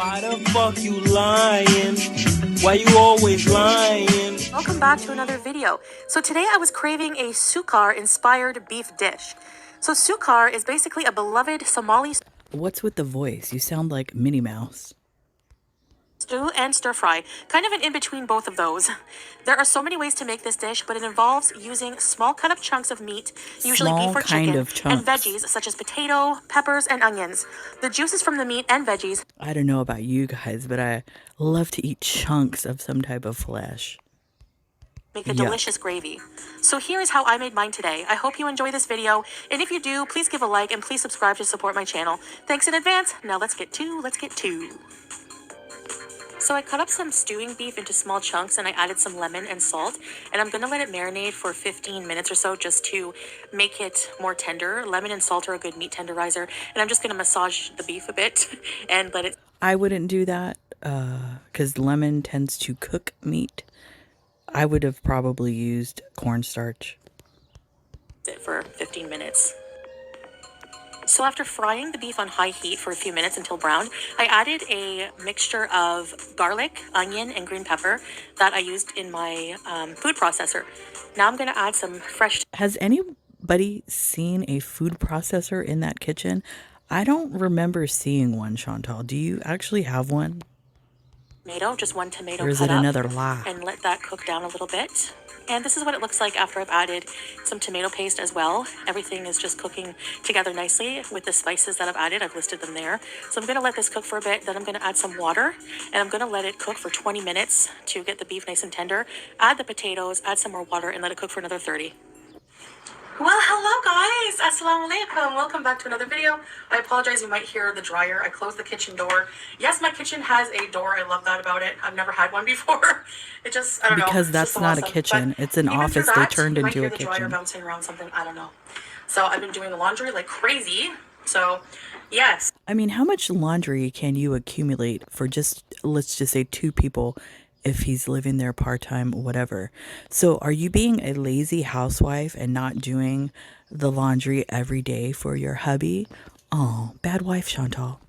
Why the fuck you lying? Why you always lying? Welcome back to another video. So today I was craving a sukar inspired beef dish. So sukar is basically a beloved Somali What's with the voice? You sound like Minnie Mouse. stew and stir fry, kind of an in-between both of those. There are so many ways to make this dish, but it involves using small cut up chunks of meat, usually beef or chicken, and veggies such as potato, peppers, and onions. The juices from the meat and veggies, I don't know about you guys, but I love to eat chunks of some type of flesh. make a delicious gravy. So here is how I made mine today. I hope you enjoy this video, and if you do, please give a like and please subscribe to support my channel. Thanks in advance. Now let's get to. So I cut up some stewing beef into small chunks and I added some lemon and salt, and I'm gonna let it marinate for 15 minutes or so just to make it more tender. Lemon and salt are a good meat tenderizer, and I'm just gonna massage the beef a bit and let it. I wouldn't do that because lemon tends to cook meat. I would have probably used cornstarch. Sit for 15 minutes. So after frying the beef on high heat for a few minutes until brown, I added a mixture of garlic, onion, and green pepper that I used in my food processor. Now I'm going to add some fresh. Has anybody seen a food processor in that kitchen? I don't remember seeing one, Chantal. Do you actually have one? Tomato, just one tomato or is cut it up, another lie? and let that cook down a little bit. And this is what it looks like after I've added some tomato paste as well. Everything is just cooking together nicely with the spices that I've added. I've listed them there. So I'm going to let this cook for a bit. Then I'm going to add some water, and I'm going to let it cook for 20 minutes to get the beef nice and tender. Add the potatoes, add some more water, and let it cook for another 30. Well, hello guys, assalamu alaikum. Welcome back to another video. I apologize, you might hear the dryer. I closed the kitchen door. Yes, my kitchen has a door. I love that about it. I've never had one before. It just, I don't know. Because that's not awesome. A kitchen. But it's an office they turned into a kitchen. You might hear the dryer bouncing around something. I don't know. So I've been doing the laundry like crazy. So, yes. I mean, how much laundry can you accumulate for just, let's just say 2 people if he's living there part-time, whatever. So are you being a lazy housewife and not doing the laundry every day for your hubby? Oh, bad wife, Chantal.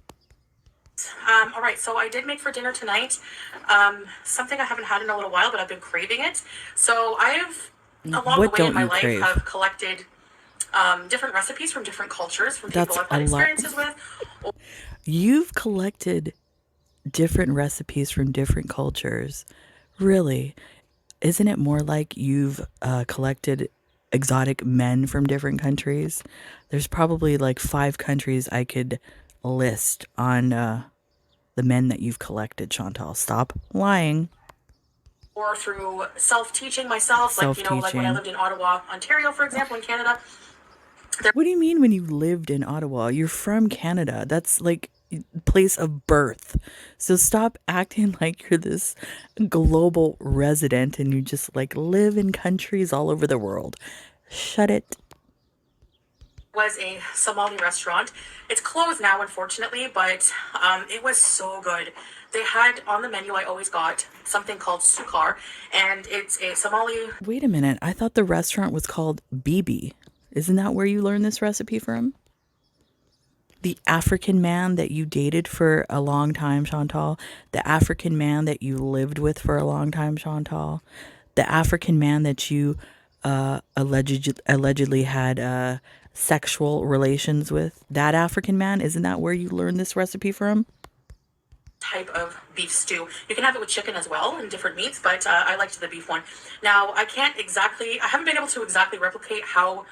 All right, so I did make for dinner tonight something I haven't had in a little while, but I've been craving it. So I've, along the way in my life, have collected different recipes from different cultures, from people I've had experiences with. You've collected different recipes from different cultures. Really? Isn't it more like you've collected exotic men from different countries? There's probably like 5 countries I could list on the men that you've collected, Chantal. Stop lying. Or through self-teaching myself, like, you know, like when I lived in Ottawa, Ontario, for example, in Canada. What do you mean when you lived in Ottawa? You're from Canada. That's like place of birth. So stop acting like you're this global resident and you just like live in countries all over the world. Shut it. Was a Somali restaurant. It's closed now, unfortunately, but it was so good. They had on the menu, I always got something called sukar, and it's a Somali. Wait a minute. I thought the restaurant was called Bibi. Isn't that where you learned this recipe from? The African man that you dated for a long time, Chantal. The African man that you lived with for a long time, Chantal. The African man that you allegedly had sexual relations with. That African man, isn't that where you learned this recipe from? Type of beef stew. You can have it with chicken as well and different meats, but I liked the beef one. Now, I haven't been able to exactly replicate how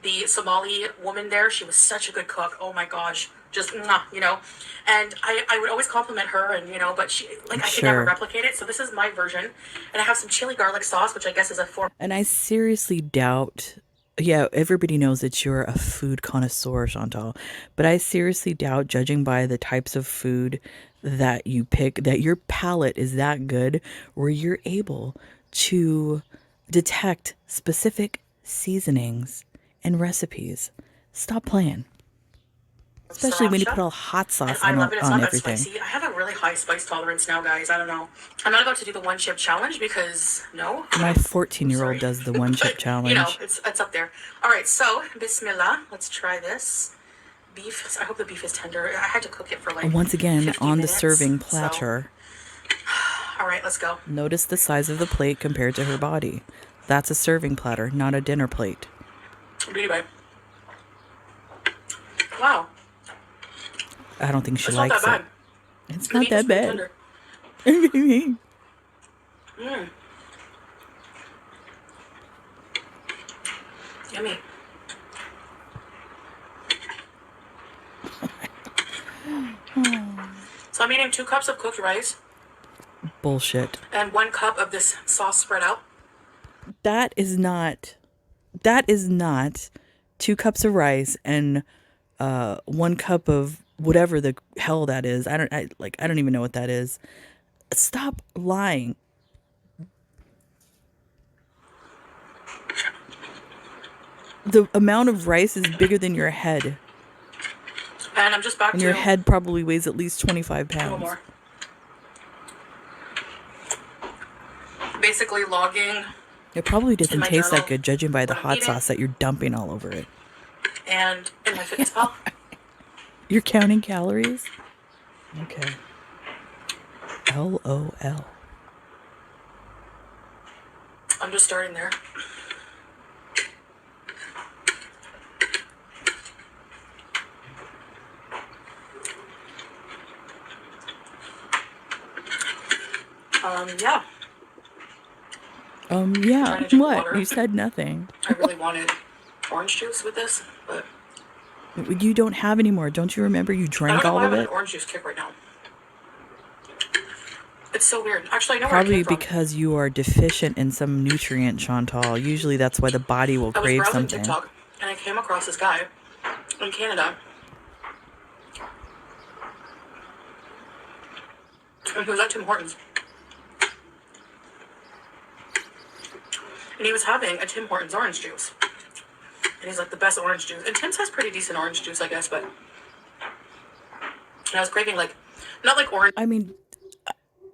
the Somali woman there, she was such a good cook. Oh my gosh. Just, you know. And I would always compliment her, and, you know, but she, like, I could never replicate it. So this is my version. And I have some chili garlic sauce, which I guess is a form. And I seriously doubt, yeah, everybody knows that you're a food connoisseur, Chantal. But I seriously doubt, judging by the types of food that you pick, that your palate is that good where you're able to detect specific seasonings and recipes. Stop playing. Especially when you put all hot sauce on everything. It's not that spicy. I have a really high spice tolerance now, guys. I don't know. I'm not about to do the 1 chip challenge because, no. My 14-year-old does the 1 chip challenge. You know, it's up there. All right, so, bismillah. Let's try this. beef. I hope the beef is tender. I had to cook it for like once again 50 on minutes, the serving platter. So. All right, let's go. Notice the size of the plate compared to her body. That's a serving platter, not a dinner plate. Beauty bite. Wow. I don't think she it's likes not that it. It's not that bad. Yummy. So I'm eating 2 cups of cooked rice. Bullshit. And 1 cup of this sauce spread out. That is not 2 cups of rice and 1 cup of whatever the hell that is. I don't even know what that is. Stop lying. The amount of rice is bigger than your head. And I'm just back and to... your head probably weighs at least 25 pounds. More. Basically logging... It probably doesn't taste that good, judging by the hot eating. sauce that you're dumping all over it. And in my fitness pal. You're counting calories? Okay. LOL. I'm just starting there. Yeah. Yeah. What? Water. You said nothing. I really wanted orange juice with this, but... You don't have any more. Don't you remember you drank all of it? I don't know why I'm on an orange juice kick right now. It's so weird. Actually, I know probably where it came from. Because you are deficient in some nutrient, Chantal. Usually that's why the body will crave something. I was browsing TikTok, and I came across this guy in Canada. And he was at Tim Hortons. And he was having a Tim Hortons orange juice. And he's like, the best orange juice. And Tim's has pretty decent orange juice, I guess, but... And I was craving, like... Not like orange... I mean,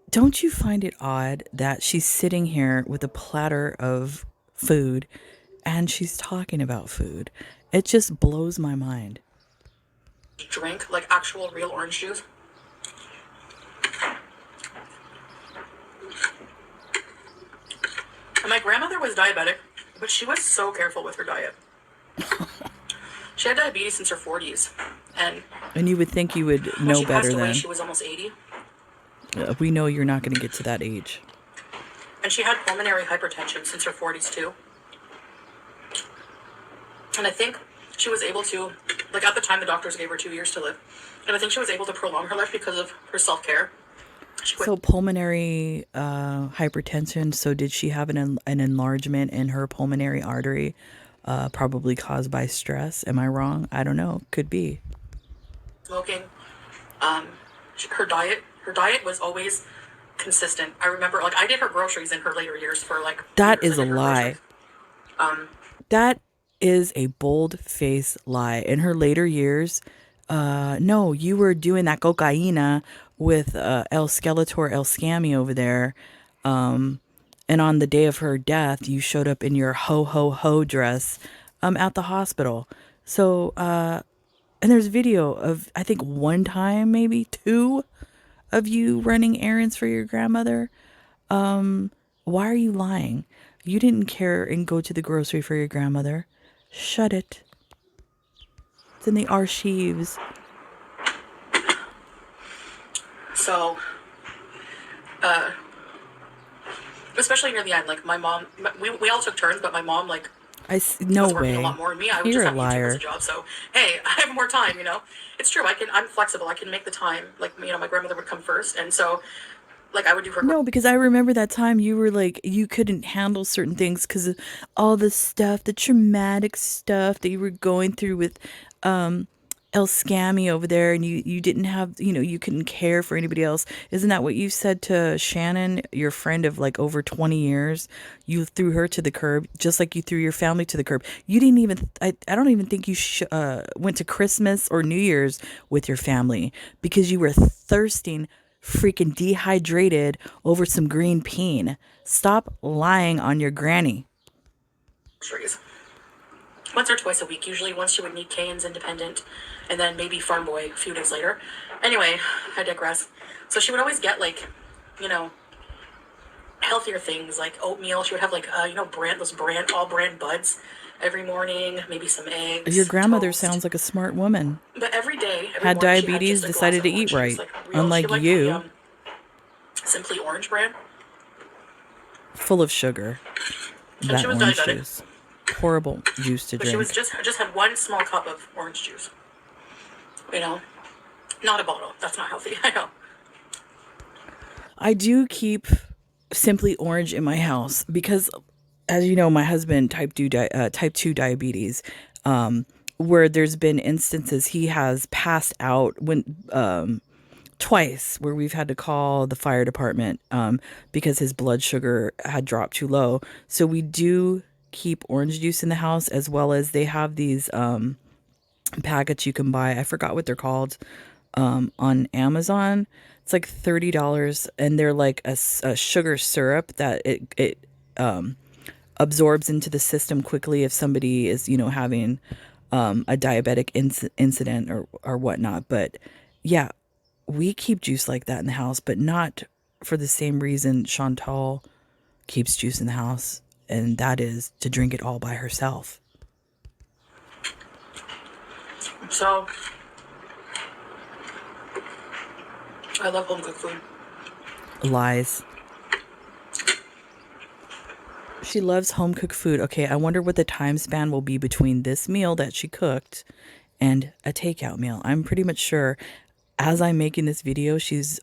don't you find it odd that she's sitting here with a platter of food and she's talking about food? It just blows my mind. Drink, like, actual real orange juice. And my grandmother was diabetic, but she was so careful with her diet. She had diabetes since her 40s, and you would think you would know better than. She was almost 80. We know you're not going to get to that age. And she had pulmonary hypertension since her 40s too. And I think she was able to, like at the time the doctors gave her 2 years to live, and I think she was able to prolong her life because of her self-care. So pulmonary hypertension. So did she have an enlargement in her pulmonary artery, probably caused by stress? Am I wrong? I don't know. Could be. Smoking. Her diet was always consistent. I remember, like, I did her groceries in her later years for like. That is a lie. That is a bold-faced lie. In her later years, no, you were doing that cocaína with El Skeletor, El Scammy over there. And on the day of her death, you showed up in your ho-ho-ho dress at the hospital. So, and there's video of, I think, 1 time, maybe 2 of you running errands for your grandmother. Why are you lying? You didn't care and go to the grocery for your grandmother. Shut it. It's in the archives. So, especially near the end, like my mom, we all took turns, but my mom, like, no was way. working a lot more than me. I would You're just have a liar. YouTube as a job. So, hey, I have more time, you know. It's true. I'm flexible. I can make the time. Like, you know, my grandmother would come first, and so, like, I would do her. No, because I remember that time you were like, you couldn't handle certain things because of all the stuff, the traumatic stuff that you were going through with El Scammy over there, and you didn't have, you know, you couldn't care for anybody else. Isn't that what you said to Shannon, your friend of like over 20 years? You threw her to the curb, just like you threw your family to the curb. You didn't even, I don't even think you went to Christmas or New Year's with your family because you were thirsting, freaking dehydrated over some green bean. Stop lying on your granny. once or twice a week. Usually once she would meet Kane's Independent, and then maybe Farm Boy a few days later. Anyway, I digress. So she would always get like, you know, healthier things like oatmeal. She would have like, you know, all brand buds every morning, maybe some eggs. Your grandmother toast. sounds like a smart woman. But every day, had diabetes, decided to eat right. Like Unlike you. Simply Orange brand. Full of sugar. And that she was orange diabetic. Juice. Horrible juice to drink. She was just had one small cup of orange juice. You know, not a bottle. That's not healthy. I know. I do keep Simply Orange in my house because, as you know, my husband type 2 diabetes, where there's been instances he has passed out when twice where we've had to call the fire department because his blood sugar had dropped too low. So we do keep orange juice in the house, as well as they have these packets you can buy. I forgot what they're called on Amazon. It's like $30, and they're like a sugar syrup that it absorbs into the system quickly if somebody is, you know, having a diabetic incident or whatnot. But yeah, we keep juice like that in the house, but not for the same reason Chantal keeps juice in the house, and that is to drink it all by herself. So, I love home cooked food. Lies. She loves home cooked food. Okay, I wonder what the time span will be between this meal that she cooked and a takeout meal. I'm pretty much sure as I'm making this video, she's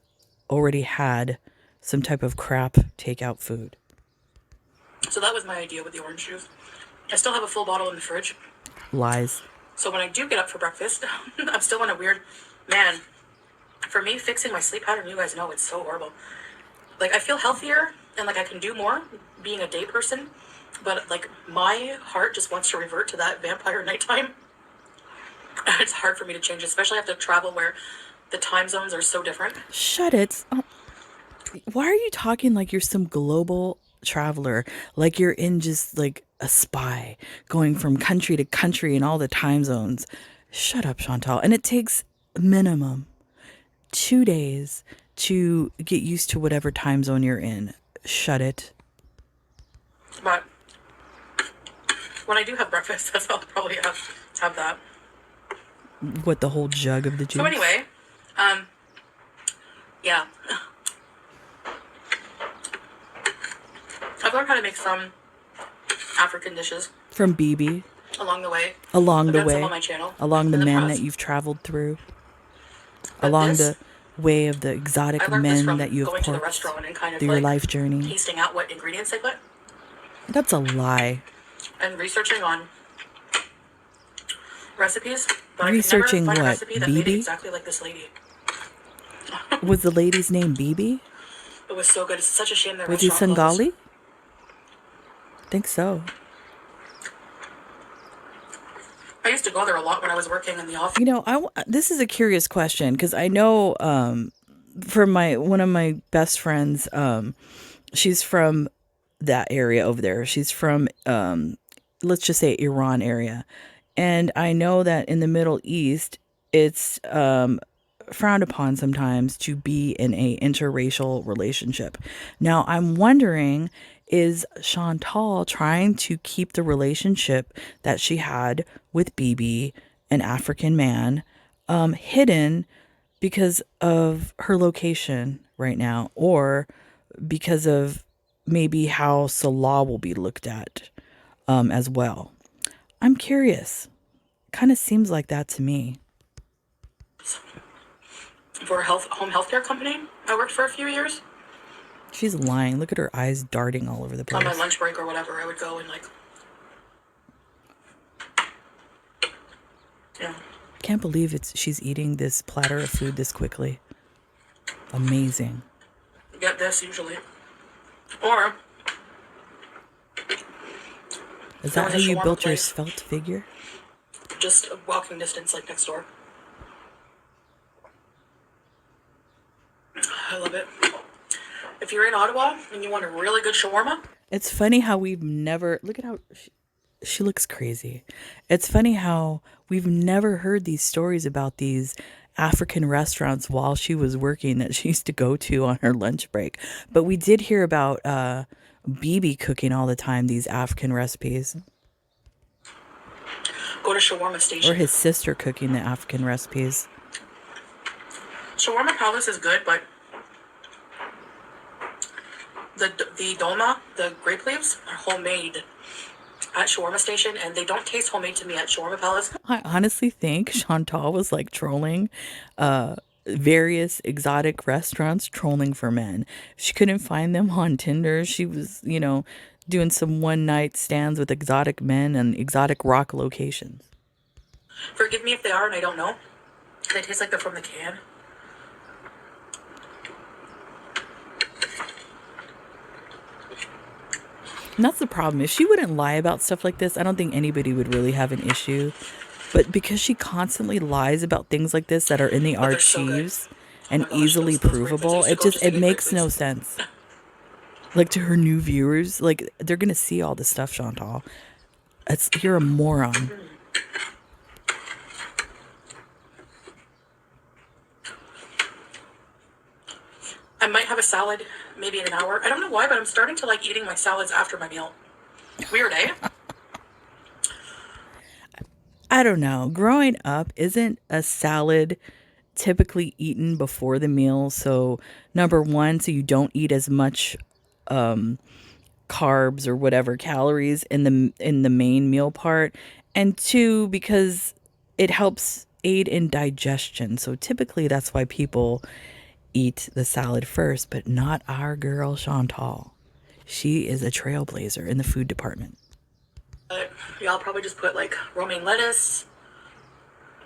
already had some type of crap takeout food. So that was my idea with the orange juice. I still have a full bottle in the fridge. Lies. So when I do get up for breakfast, I'm still in a weird, man, for me, fixing my sleep pattern, you guys know it's so horrible. Like, I feel healthier and like I can do more being a day person, but like my heart just wants to revert to that vampire nighttime. It's hard for me to change, especially after travel where the time zones are so different. Shut it. Oh. Why are you talking like you're some global traveler? Like you're in just like a spy going from country to country in all the time zones. Shut up, Chantal. And it takes minimum 2 days to get used to whatever time zone you're in. Shut it. But when I do have breakfast, that's I'll probably have that. What, the whole jug of the juice? So anyway, yeah. I've learned how to make some African dishes. From BB? Along the way. Along the way. Some on my channel. Along the men that you've traveled through. But along the way of the exotic men that you have going to the restaurant and kind of through your life journey. Tasting out what ingredients they put. That's a lie. And researching on recipes. But researching I could never find what? a recipe that made it BB? exactly like this lady. Was the lady's name BB? It was so good. It's such a shame that was he Somali? I think so. I used to go there a lot when I was working in the office. You know, this is a curious question because I know from one of my best friends, she's from that area over there. She's from, let's just say Iran area. And I know that in the Middle East, it's frowned upon sometimes to be in a interracial relationship. Now, I'm wondering, is Chantal trying to keep the relationship that she had with BB, an African man, hidden because of her location right now, or because of maybe how Salah will be looked at as well? I'm curious. Kind of seems like that to me. For a home healthcare company, I worked for a few years. She's lying. Look at her eyes darting all over the place. On my lunch break or whatever, I would go and yeah. Can't believe she's eating this platter of food this quickly. Amazing. Get this usually. Or is that how you built your svelte figure? Just a walking distance, like next door. I love it. If you're in Ottawa and you want a really good shawarma. It's funny how we've never... Look at how... She looks crazy. It's funny how we've never heard these stories about these African restaurants while she was working that she used to go to on her lunch break. But we did hear about BB cooking all the time, these African recipes. Go to Shawarma Station. Or his sister cooking the African recipes. Shawarma Palace is good, but the dolma, the grape leaves, are homemade at Shawarma Station, and they don't taste homemade to me at Shawarma Palace. I honestly think Chantal was like trolling various exotic restaurants, trolling for men. She couldn't find them on Tinder. She was, doing some one night stands with exotic men and exotic rock locations. Forgive me if they are, and I don't know. They taste like they're from the can. And that's the problem. If she wouldn't lie about stuff like this, I don't think anybody would really have an issue. But because she constantly lies about things like this that are in the archives and easily provable, it makes no sense. Like, to her new viewers, like, they're gonna see all this stuff, Chantal. You're a moron. I might have a salad maybe in an hour. I don't know why, but I'm starting to like eating my salads after my meal. Weird, eh? I don't know. Growing up, isn't a salad typically eaten before the meal? So, number one, so you don't eat as much carbs or whatever calories in the main meal part, and two, because it helps aid in digestion. So typically that's why people eat the salad first, but not our girl Chantal. She is a trailblazer in the food department. Y'all probably just put like romaine lettuce.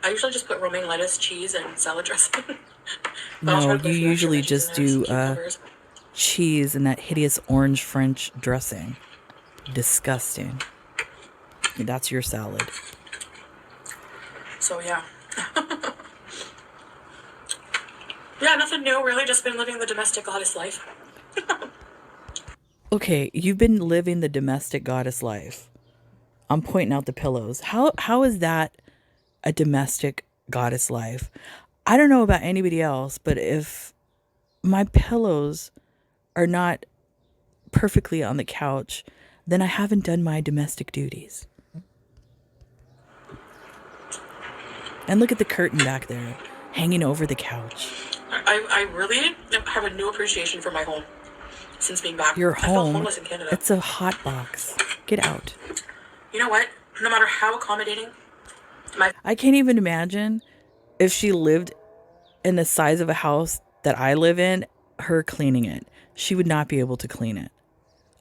I usually just put romaine lettuce, cheese, and salad dressing. No, you usually just do cheese and that hideous orange French dressing. Disgusting. That's your salad. So yeah. Yeah, nothing new really, just been living the domestic goddess life. Okay, you've been living the domestic goddess life. I'm pointing out the pillows. How is that a domestic goddess life? I don't know about anybody else, but if my pillows are not perfectly on the couch, then I haven't done my domestic duties. And look at the curtain back there, hanging over the couch. I really have a new appreciation for my home since being back. Your I felt home, homeless in Canada. it's a hot box. Get out. You know what? No matter how accommodating I can't even imagine if she lived in the size of a house that I live in, her cleaning it. She would not be able to clean it.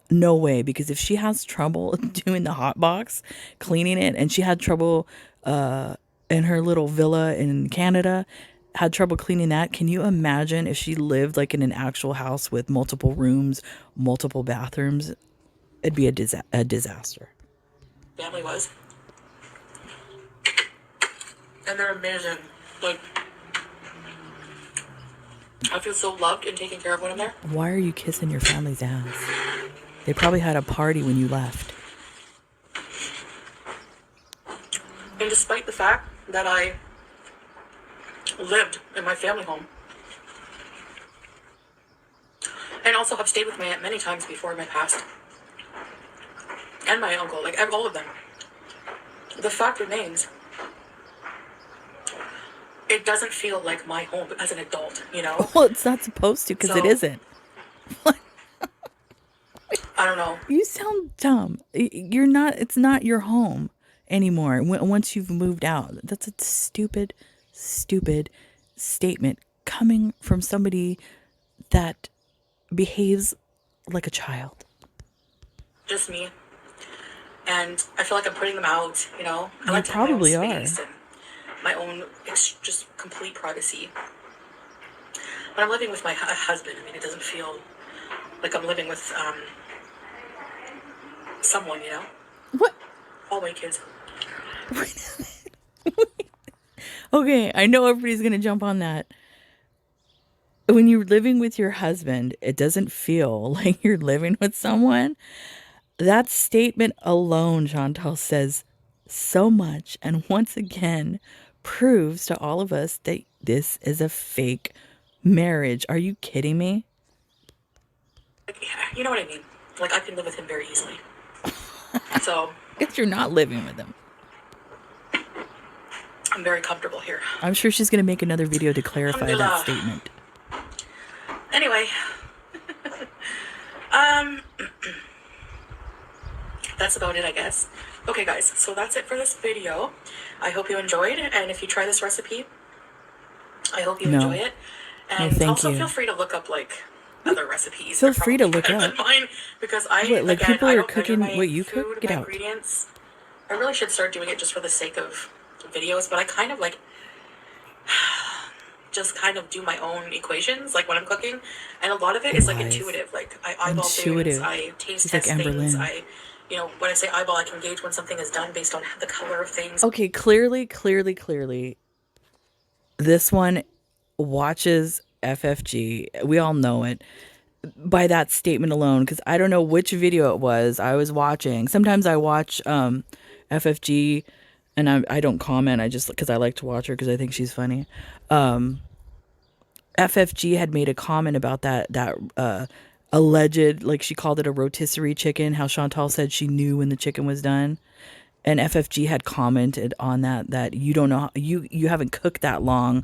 No way, because if she has trouble doing the hot box, cleaning it, and she had trouble in her little villa in Canada, had trouble cleaning that, can you imagine if she lived like in an actual house with multiple rooms, multiple bathrooms? It'd be a disaster. Family was. And they're amazing. Like, I feel so loved and taken care of when I'm there. Why are you kissing your family's ass? They probably had a party when you left. And despite the fact that I lived in my family home and also have stayed with my aunt many times before in my past, and my uncle, like all of them, the fact remains, it doesn't feel like my home as an adult, you know? Well, it's not supposed to, because it isn't. I don't know. You sound dumb. It's not your home anymore once you've moved out. That's a stupid statement coming from somebody that behaves like a child. Just me. And I feel like I'm putting them out, you know? I You like to have probably my own are. space and my own, it's just complete privacy. When I'm living with my husband, I mean, it doesn't feel like I'm living with someone, you know? What? All my kids. Okay, I know everybody's going to jump on that. When you're living with your husband, it doesn't feel like you're living with someone. That statement alone, Chantal, says so much, and once again proves to all of us that this is a fake marriage. Are you kidding me? Like, you know what I mean? Like, I can live with him very easily. So, Guess you're not living with him. I'm very comfortable here. I'm sure she's going to make another video to clarify that statement. Anyway, that's about it, I guess. Okay, guys, so that's it for this video. I hope you enjoyed, and if you try this recipe, I hope you enjoy it. And also feel free to look up, like, other recipes. Feel free to look up. Mine, because I, what, like, again, people I are don't cooking what you food, cook? Get out. Ingredients. I really should start doing it just for the sake of videos, but I kind of, like, just kind of do my own equations, like when I'm cooking, and a lot of it is like intuitive. Like I eyeball things, I taste test things. When I say eyeball, I can gauge when something is done based on the color of things. Okay, clearly, this one watches FFG. We all know it by that statement alone, because I don't know which video it was I was watching. Sometimes I watch FFG and I don't comment. I just, because I like to watch her because I think she's funny. FFG had made a comment about that alleged, like she called it a rotisserie chicken, how Chantal said she knew when the chicken was done. And FFG had commented on that you don't know, you haven't cooked that long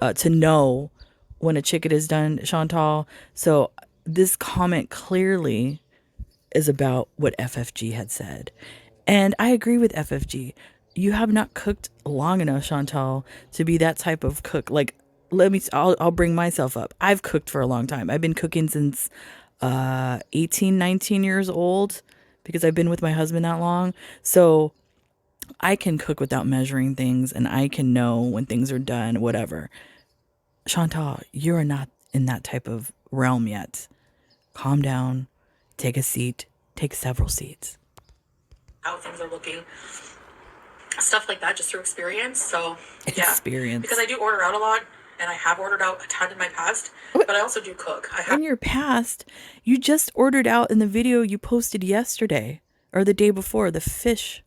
to know when a chicken is done, Chantal. So this comment clearly is about what FFG had said. And I agree with FFG. You have not cooked long enough, Chantal, to be that type of cook. Like, I'll bring myself up. I've cooked for a long time. I've been cooking since 18, 19 years old because I've been with my husband that long. So I can cook without measuring things, and I can know when things are done, whatever. Chantal, you are not in that type of realm yet. Calm down. Take a seat. Take several seats. How things are looking. Stuff like that, just through experience. So, yeah. Experience. Because I do order out a lot, and I have ordered out a ton in my past, but I also do cook. In your past, you just ordered out in the video you posted yesterday or the day before, the fish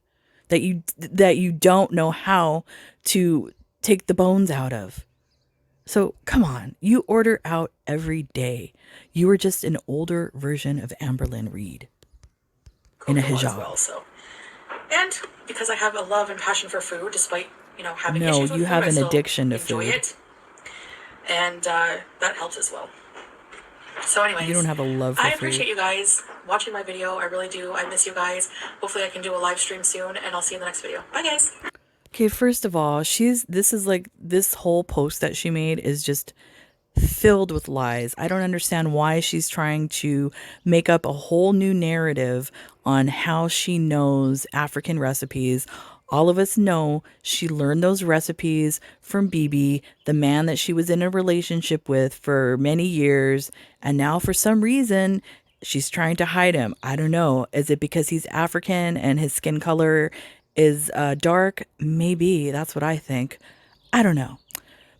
that you don't know how to take the bones out of. So come on, you order out every day. You are just an older version of Amberlynn Reed in a hijab. Well, so. And because I have a love and passion for food, despite having issues with food, you have an addiction to enjoy food. It. And that helps as well. So anyways, you don't have a love for I appreciate you guys watching my video. I really do. I miss you guys. Hopefully I can do a live stream soon, and I'll see you in the next video. Bye, guys. Okay, first of all, this whole post that she made is just filled with lies. I don't understand why she's trying to make up a whole new narrative on how she knows African recipes. All of us know she learned those recipes from Bibi, the man that she was in a relationship with for many years. And now for some reason, she's trying to hide him. I don't know. Is it because he's African and his skin color is dark? Maybe. That's what I think. I don't know.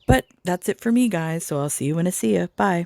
But that's it for me, guys. So I'll see you when I see you. Bye.